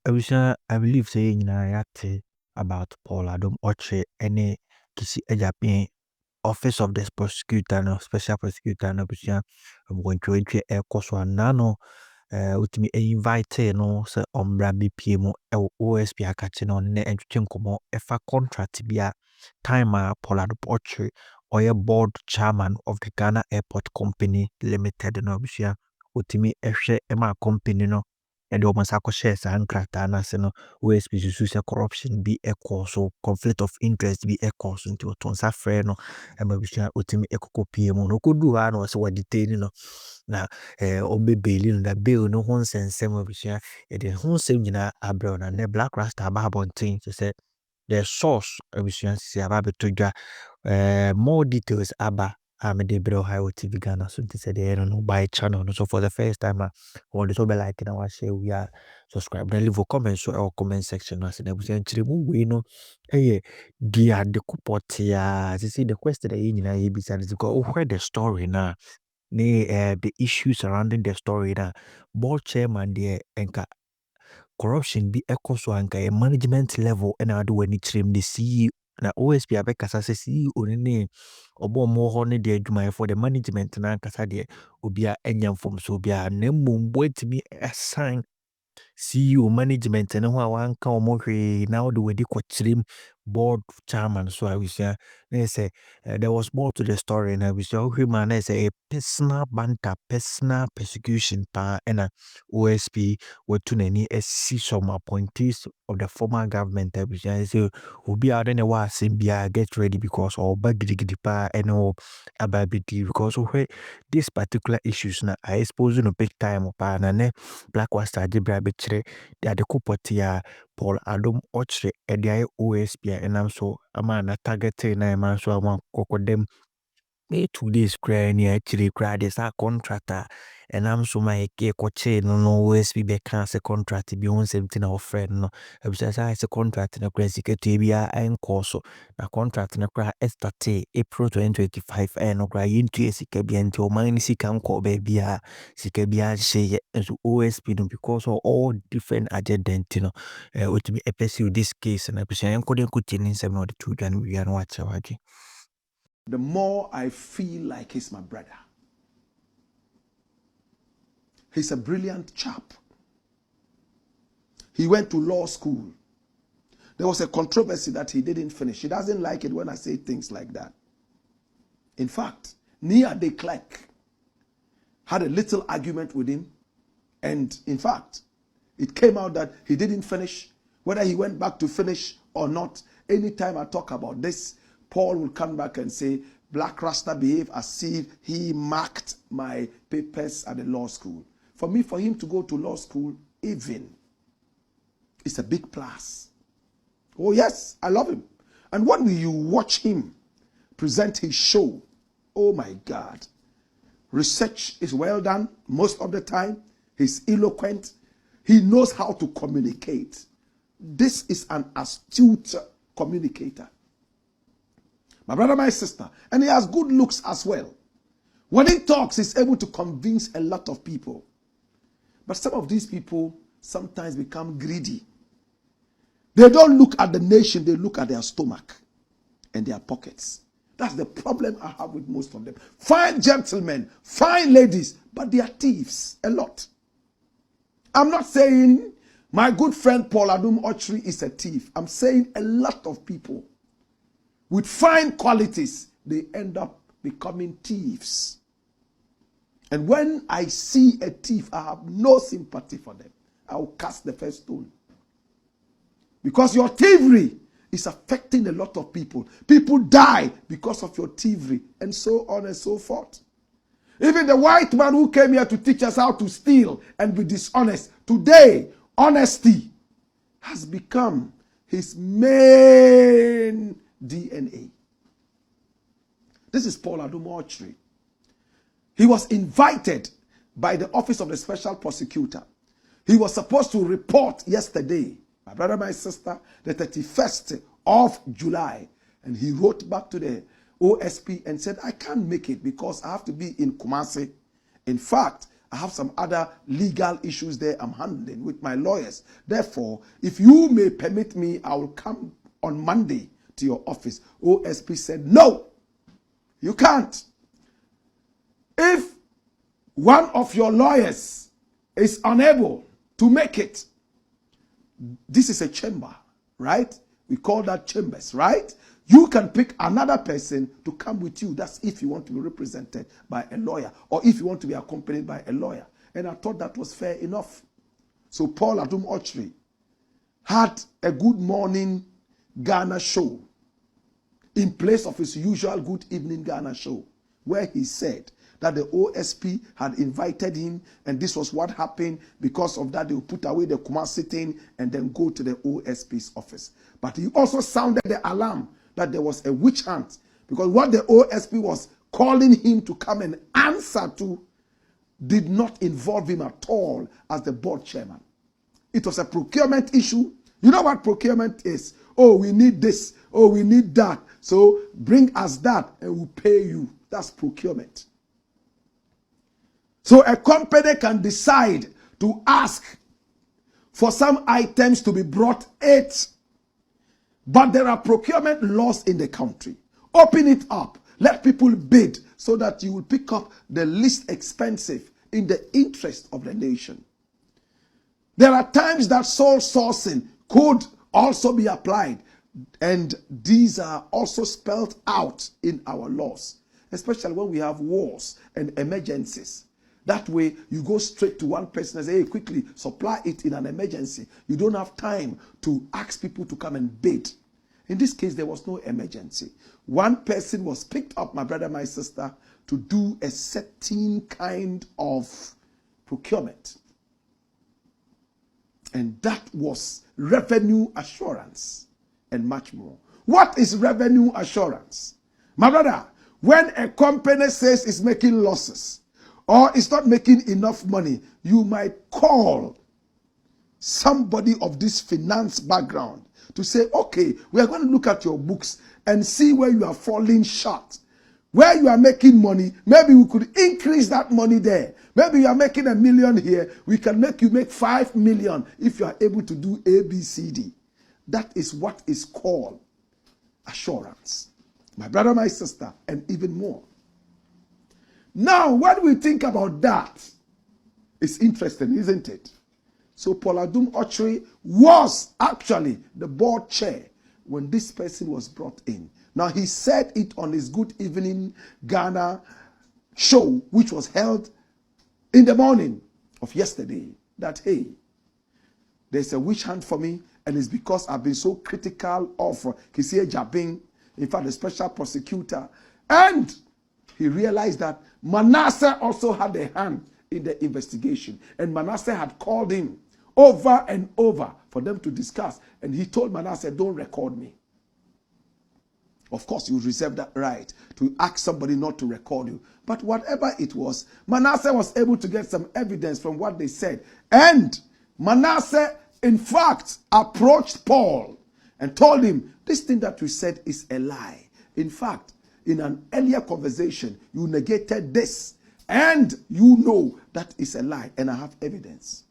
I believe saying yate about Paul Adom-Otchere any kisi ejapin office of the prosecutor no special prosecutor no busia going to entry air course one nano ultimate invite no se ombra bpm OSP akache no ne entwetwe nkomo efa contract bia time Paul Adom-Otchere or board chairman of the Ghana Airport Company Limited no busia ultimate ehwe ema company no and the almost shares and craftana seno OSP social corruption be a cause so conflict of interest be a cause into a tonsa freno and maybe ultimate eco PM no could do no so what detaining no na obe bail that bill no one sense some of it the whole same abroad and the black rasta about thing to say the source of more details about I'm a debro high Tvghana, so they said they don't buy channel. So for the first time, on the top like in our share, we are subscribed. Then leave a comment so our comment section. I said, I was saying, we know, hey, dear the coupotia. They say the question that you know, because where the story now, the issues surrounding the story now, board chairman there, and corruption be echo so anka a management level and I do any trim the CEO na OSP abekasa se CEO ne obo mo ho ne de adwuma for the management na kasa de obia enyam from so obia na mmombo atimi assign CEO management and who I want come now the way they board chairman. So I was they say there was more to the story, and I was human as a personal banter, personal persecution, and OSP were to any see some appointees of the former government. I was say, who be out anywhere, Simbia, get ready because all baggy pa and all about because of these particular issues now I suppose in a big time of and black was started by the adekupoti Paul Adom-Otchere edi OSP and I'm so a man targeting na man so I want them 2 days cry ni actually cry this a contractor and I'm so my cake no OSP be cancel contract be on something our friend no because I say contract na crazy ke bia en course na contract na cry start April 2025 and no cry into sika bia nti o man sika nko be bia sika bia she so OSP no because of all different agenda no to be pursue this case and I pursue enko den kutini nsem no the two jan we are watch awaji. The more I feel like he's my brother. He's a brilliant chap. He went to law school. There was a controversy that he didn't finish. He doesn't like it when I say things like that. In fact, Nia de Klerk had a little argument with him. And in fact, it came out that he didn't finish. Whether he went back to finish or not, anytime I talk about this, Paul will come back and say, Black Rasta behaved as if he marked my papers at the law school. For me, for him to go to law school, even, it's a big plus. Oh yes, I love him. And when you watch him present his show, oh my God, research is well done most of the time. He's eloquent. He knows how to communicate. This is an astute communicator. My brother, my sister. And he has good looks as well. When he talks, he's able to convince a lot of people. But some of these people sometimes become greedy. They don't look at the nation, they look at their stomach and their pockets. That's the problem I have with most of them. Fine gentlemen, fine ladies, but they are thieves a lot. I'm not saying my good friend Paul Adom-Otchere is a thief. I'm saying a lot of people with fine qualities, they end up becoming thieves. And when I see a thief, I have no sympathy for them. I will cast the first stone. Because your thievery is affecting a lot of people. People die because of your thievery, and so on and so forth. Even the white man who came here to teach us how to steal and be dishonest, today, honesty has become his main DNA. This is Paul Adom-Otchere. He was invited by the office of the special prosecutor. He was supposed to report yesterday, my brother, my sister, the 31st of July. And he wrote back to the OSP and said, I can't make it because I have to be in Kumasi. In fact, I have some other legal issues there I'm handling with my lawyers. Therefore, if you may permit me, I will come on Monday to your office. OSP said, no, you can't. If one of your lawyers is unable to make it, this is a chamber, right? We call that chambers, right? You can pick another person to come with you. That's if you want to be represented by a lawyer or if you want to be accompanied by a lawyer. And I thought that was fair enough. So Paul Adom-Otchere had a Good Morning Ghana show in place of his usual Good Evening Ghana show, where he said that the OSP had invited him and this was what happened. Because of that, they would put away the Kumasi thing and then go to the OSP's office. But he also sounded the alarm that there was a witch hunt, because what the OSP was calling him to come and answer to did not involve him at all as the board chairman. It was a procurement issue. You know what procurement is? Oh, we need this. Oh, we need that. So bring us that and we'll pay you. That's procurement. So a company can decide to ask for some items to be brought it. But there are procurement laws in the country. Open it up. Let people bid so that you will pick up the least expensive in the interest of the nation. There are times that sole sourcing could also be applied. And these are also spelled out in our laws, especially when we have wars and emergencies. That way, you go straight to one person and say, hey, quickly, supply it in an emergency. You don't have time to ask people to come and bid. In this case, there was no emergency. One person was picked up, my brother, my sister, to do a certain kind of procurement. And that was revenue assurance and much more. What is revenue assurance? My brother, when a company says it's making losses, or it's not making enough money, you might call somebody of this finance background to say, okay, we are going to look at your books and see where you are falling short. Where you are making money, maybe we could increase that money there. Maybe you are making $1 million here. We can make you make 5 million if you are able to do A, B, C, D. That is what is called assurance. My brother, my sister, and even more. Now, when we think about that, it's interesting, isn't it? So Paul Adom-Otchere was actually the board chair when this person was brought in. Now, he said it on his Good Evening Ghana show, which was held in the morning of yesterday, that, hey, there's a witch hunt for me, and it's because I've been so critical of Kisie Jabin, in fact, the special prosecutor, and he realized that Manasseh also had a hand in the investigation. And Manasseh had called him over and over for them to discuss. And he told Manasseh, don't record me. Of course, you reserve that right to ask somebody not to record you. But whatever it was, Manasseh was able to get some evidence from what they said. And Manasseh, in fact, approached Paul and told him, this thing that you said is a lie. In fact, in an earlier conversation, you negated this, and you know that is a lie, and I have evidence.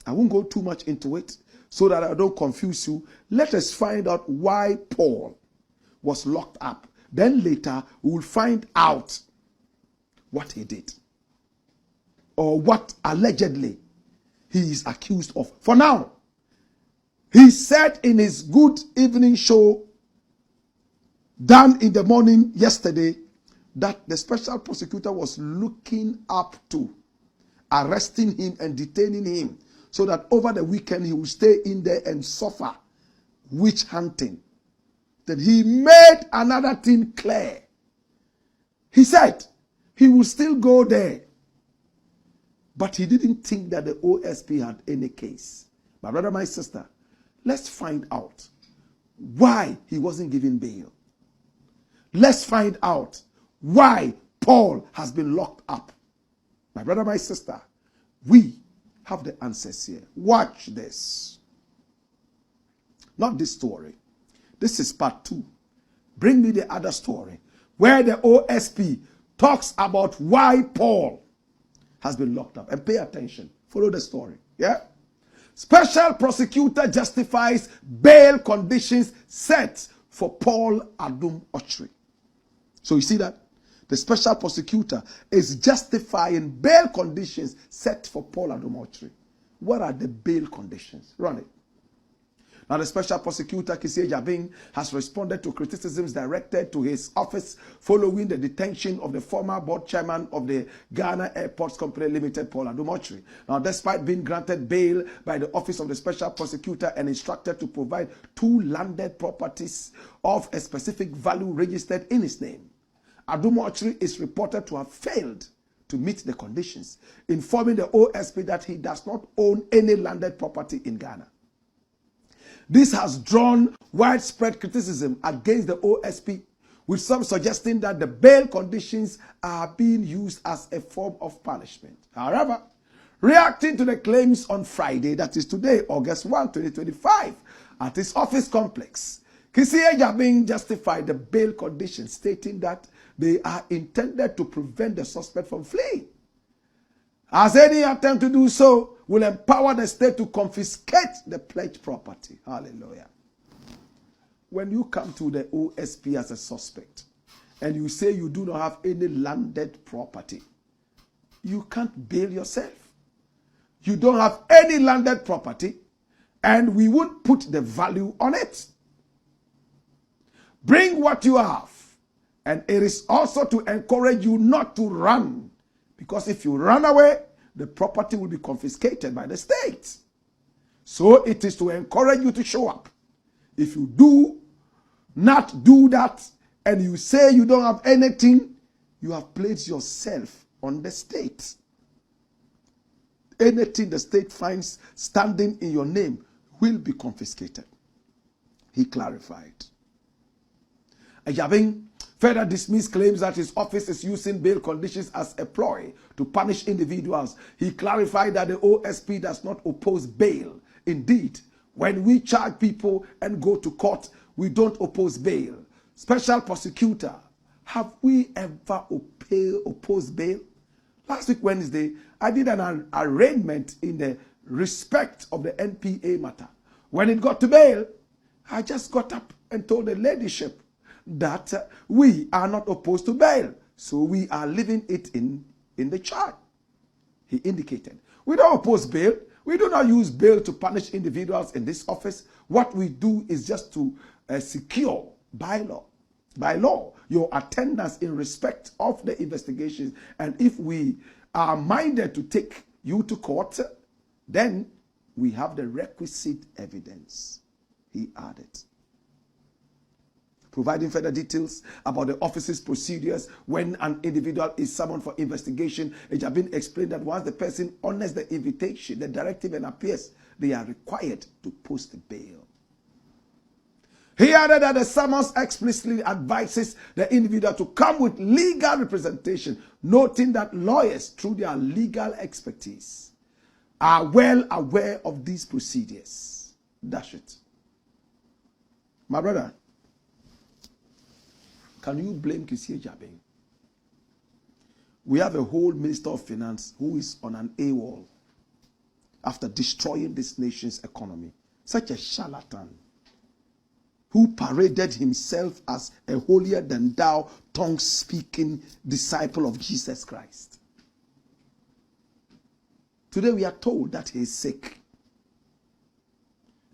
I won't go too much into it so that I don't confuse you. Let us find out why Paul was locked up. Then later, we will find out what he did, or what allegedly he is accused of. For now, he said in his Good Evening show done in the morning yesterday that the special prosecutor was looking up to arresting him and detaining him so that over the weekend he will stay in there and suffer witch hunting. Then he made another thing clear. He said he will still go there, but he didn't think that the OSP had any case. My brother, my sister, let's find out why he wasn't given bail. Let's find out why Paul has been locked up. My brother, my sister, we have the answers here. Watch this. Not this story. This is part 2. Bring me the other story where the OSP talks about why Paul has been locked up. And pay attention. Follow the story. Yeah? Special prosecutor justifies bail conditions set for Paul Adom-Otchere. So you see that? The special prosecutor is justifying bail conditions set for Paul Adom-Otchere. What are the bail conditions? Run it. Now, the special prosecutor, Kissie Jabin, has responded to criticisms directed to his office following the detention of the former board chairman of the Ghana Airports Company Limited, Paul Adom-Otchere. Now, despite being granted bail by the office of the special prosecutor and instructed to provide 2 landed properties of a specific value registered in his name, Adom-Otchere is reported to have failed to meet the conditions, informing the OSP that he does not own any landed property in Ghana. This has drawn widespread criticism against the OSP, with some suggesting that the bail conditions are being used as a form of punishment. However, reacting to the claims on Friday, that is today, August 1, 2025, at his office complex, Kissie Jabin justified the bail conditions, stating that they are intended to prevent the suspect from fleeing, as any attempt to do so will empower the state to confiscate the pledged property. Hallelujah. When you come to the OSP as a suspect and you say you do not have any landed property, you can't bail yourself. You don't have any landed property and we won't put the value on it. Bring what you have. And it is also to encourage you not to run. Because if you run away, the property will be confiscated by the state. So it is to encourage you to show up. If you do not do that and you say you don't have anything, you have placed yourself on the state. Anything the state finds standing in your name will be confiscated. He clarified. Jabin further dismissed claims that his office is using bail conditions as a ploy to punish individuals. He clarified that the OSP does not oppose bail. Indeed, when we charge people and go to court, we don't oppose bail. Special prosecutor, have we ever opposed bail? Last week, Wednesday, I did an arraignment in the respect of the NPA matter. When it got to bail, I just got up and told the ladyship that we are not opposed to bail. So we are leaving it in the chart. He indicated. We don't oppose bail. We do not use bail to punish individuals in this office. What we do is just to secure by law, your attendance in respect of the investigations. And if we are minded to take you to court, then we have the requisite evidence, he added. Providing further details about the office's procedures when an individual is summoned for investigation, it has been explained that once the person honors the invitation, the directive, and appears, they are required to post bail. He added that the summons explicitly advises the individual to come with legal representation, noting that lawyers, through their legal expertise, are well aware of these procedures. Dash it. My brother, can you blame Kissie Jabin? We have a whole Minister of Finance who is on an AWOL after destroying this nation's economy. Such a charlatan who paraded himself as a holier-than-thou, tongue-speaking disciple of Jesus Christ. Today we are told that he is sick.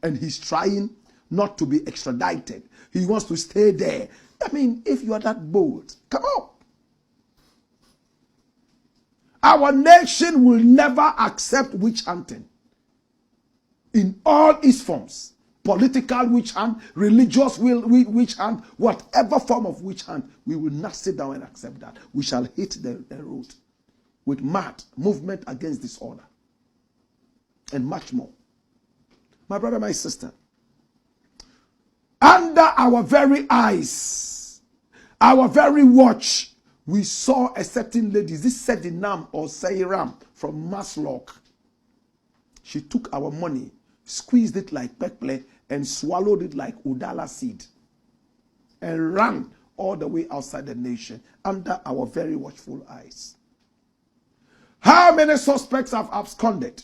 And he's trying not to be extradited. He wants to stay there. I mean, if you are that bold, come on. Our nation will never accept witch hunting in all its forms. Political witch hunt, religious witch hunt, whatever form of witch hunt, we will not sit down and accept that. We shall hit the road with mad movement against disorder and much more. My brother, my sister, under our very eyes, our very watch, we saw a certain lady, this Sedinam or Sairam from Maslock. She took our money, squeezed it like pekple, and swallowed it like udala seed, and ran all the way outside the nation under our very watchful eyes. How many suspects have absconded?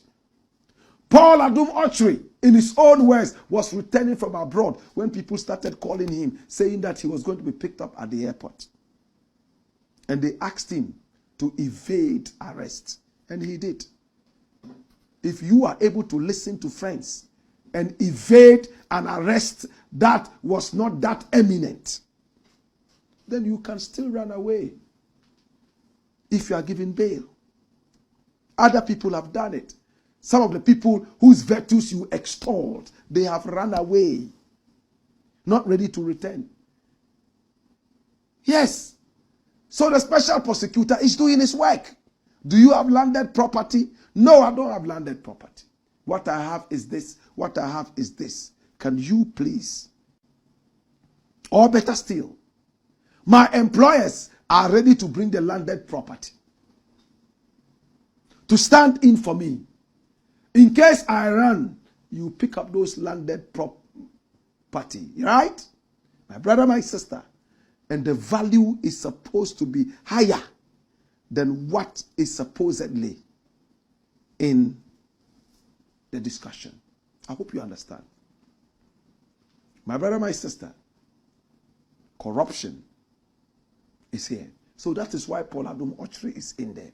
Paul Adom-Otchere, in his own words, was returning from abroad when people started calling him, saying that he was going to be picked up at the airport. And they asked him to evade arrest. And he did. If you are able to listen to friends and evade an arrest that was not that imminent, then you can still run away if you are given bail. Other people have done it. Some of the people whose virtues you extolled, they have run away, not ready to return. Yes. So the special prosecutor is doing his work. Do you have landed property? No, I don't have landed property. What I have is this. What I have is this. Can you please? Or better still, my employers are ready to bring the landed property to stand in for me. In case I run, you pick up those landed property, right? My brother, my sister. And the value is supposed to be higher than what is supposedly in the discussion. I hope you understand. My brother, my sister, corruption is here. So that is why Paul Adom-Otchere is in there.